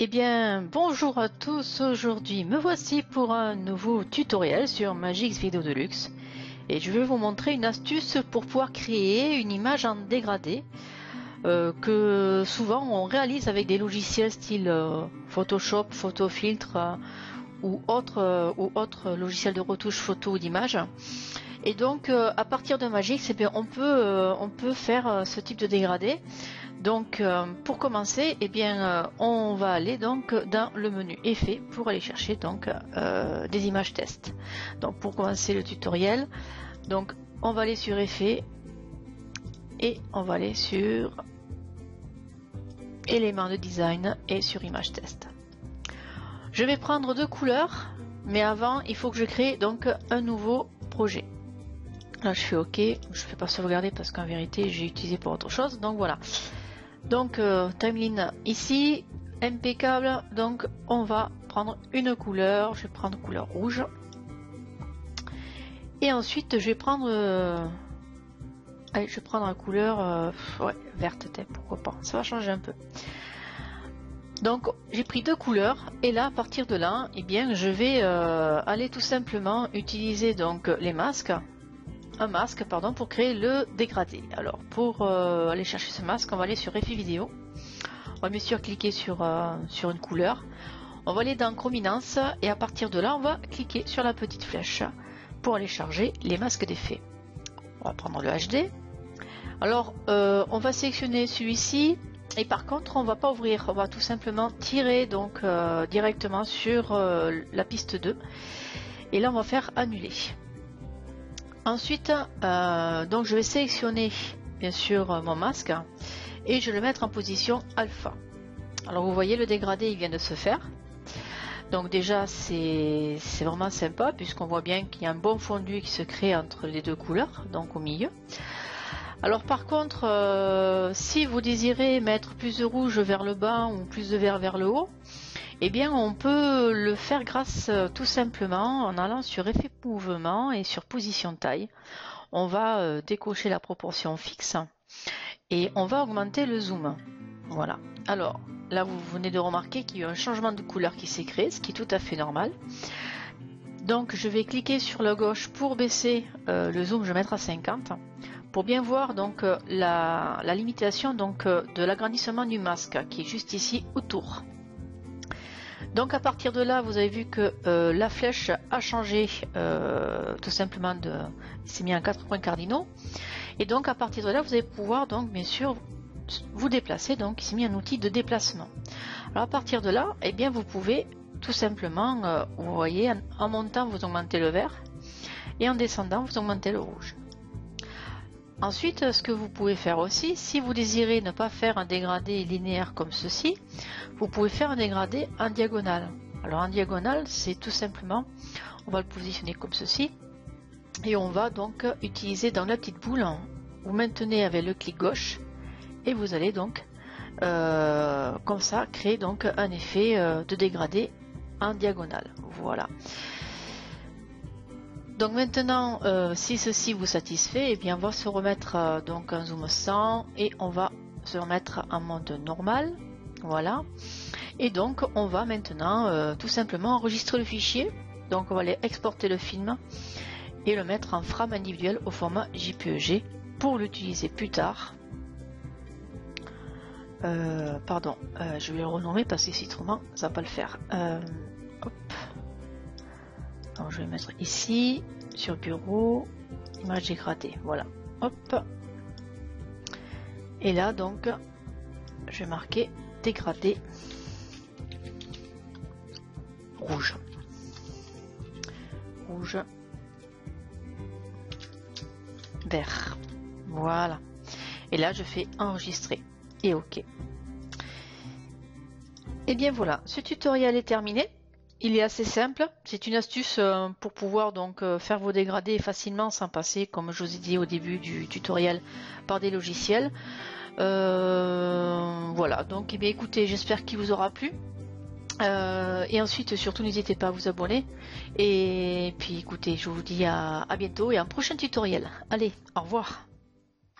Eh bien, bonjour à tous, aujourd'hui me voici pour un nouveau tutoriel sur Magix Vidéo Deluxe et je vais vous montrer une astuce pour pouvoir créer une image en dégradé que souvent on réalise avec des logiciels style Photoshop, Photofiltre ou autres logiciels de retouche photo ou d'image. Et donc à partir de Magix, eh bien, on peut faire ce type de dégradé. Donc pour commencer, eh bien, on va aller donc dans le menu effet pour aller chercher donc des images test. Donc pour commencer le tutoriel, donc on va aller sur effet et on va aller sur éléments de design et sur image test. Je vais prendre deux couleurs, mais avant il faut que je crée donc un nouveau projet. Là je fais OK, je ne fais pas sauvegarder parce qu'en vérité j'ai utilisé pour autre chose, donc voilà. Donc timeline ici, impeccable. Donc on va prendre une couleur, je vais prendre couleur rouge. Et ensuite je vais prendre allez, je vais prendre la couleur ouais, verte, pourquoi pas, ça va changer un peu. Donc j'ai pris deux couleurs et là à partir de là, eh bien je vais aller tout simplement utiliser donc les masques. Un masque pardon pour créer le dégradé. Alors pour aller chercher ce masque, on va aller sur effet vidéo, on va bien sûr cliquer sur une couleur, on va aller dans chrominance et à partir de là on va cliquer sur la petite flèche pour aller charger les masques d'effet. On va prendre le HD. Alors on va sélectionner celui-ci et par contre on va pas ouvrir, on va tout simplement tirer donc directement sur la piste 2 et là on va faire annuler. Ensuite, donc je vais sélectionner bien sûr mon masque et je vais le mettre en position alpha. Alors vous voyez le dégradé il vient de se faire. Donc déjà c'est vraiment sympa puisqu'on voit bien qu'il y a un bon fondu qui se crée entre les deux couleurs, donc au milieu. Alors par contre, si vous désirez mettre plus de rouge vers le bas ou plus de vert vers le haut, eh bien on peut le faire grâce tout simplement en allant sur effet mouvement et sur position taille. On va décocher la proportion fixe et on va augmenter le zoom. Voilà. Alors là vous venez de remarquer qu'il y a eu un changement de couleur qui s'est créé, ce qui est tout à fait normal. Donc je vais cliquer sur la gauche pour baisser le zoom, je vais mettre à 50 pour bien voir donc la limitation donc de l'agrandissement du masque qui est juste ici autour. Donc à partir de là, vous avez vu que la flèche a changé tout simplement il s'est mis en 4 points cardinaux. Et donc à partir de là, vous allez pouvoir donc bien sûr vous déplacer. Donc il s'est mis un outil de déplacement. Alors à partir de là, eh bien vous pouvez tout simplement, vous voyez, en montant vous augmentez le vert et en descendant vous augmentez le rouge. Ensuite, ce que vous pouvez faire aussi, si vous désirez ne pas faire un dégradé linéaire comme ceci, vous pouvez faire un dégradé en diagonale. Alors en diagonale, c'est tout simplement, on va le positionner comme ceci, et on va donc utiliser dans la petite boule, vous maintenez avec le clic gauche, et vous allez donc, comme ça, créer donc un effet de dégradé en diagonale. Voilà. Donc maintenant, si ceci vous satisfait, eh bien on va se remettre donc en zoom 100 et on va se remettre en mode normal. Voilà. Et donc on va maintenant tout simplement enregistrer le fichier. Donc on va aller exporter le film et le mettre en frame individuel au format JPEG pour l'utiliser plus tard. Pardon, je vais le renommer parce que si autrement ça va pas le faire. Hop. Donc je vais mettre ici sur bureau, image dégradée, voilà, hop. Et là donc je vais marquer dégradé rouge, rouge, vert, voilà. Et là je fais enregistrer et OK. Et bien voilà, ce tutoriel est terminé. Il est assez simple, c'est une astuce pour pouvoir donc faire vos dégradés facilement sans passer, comme je vous ai dit au début du tutoriel, par des logiciels. Voilà, donc eh bien, écoutez, j'espère qu'il vous aura plu. Et ensuite, surtout, n'hésitez pas à vous abonner. Et puis écoutez, je vous dis à bientôt et à un prochain tutoriel. Allez, au revoir.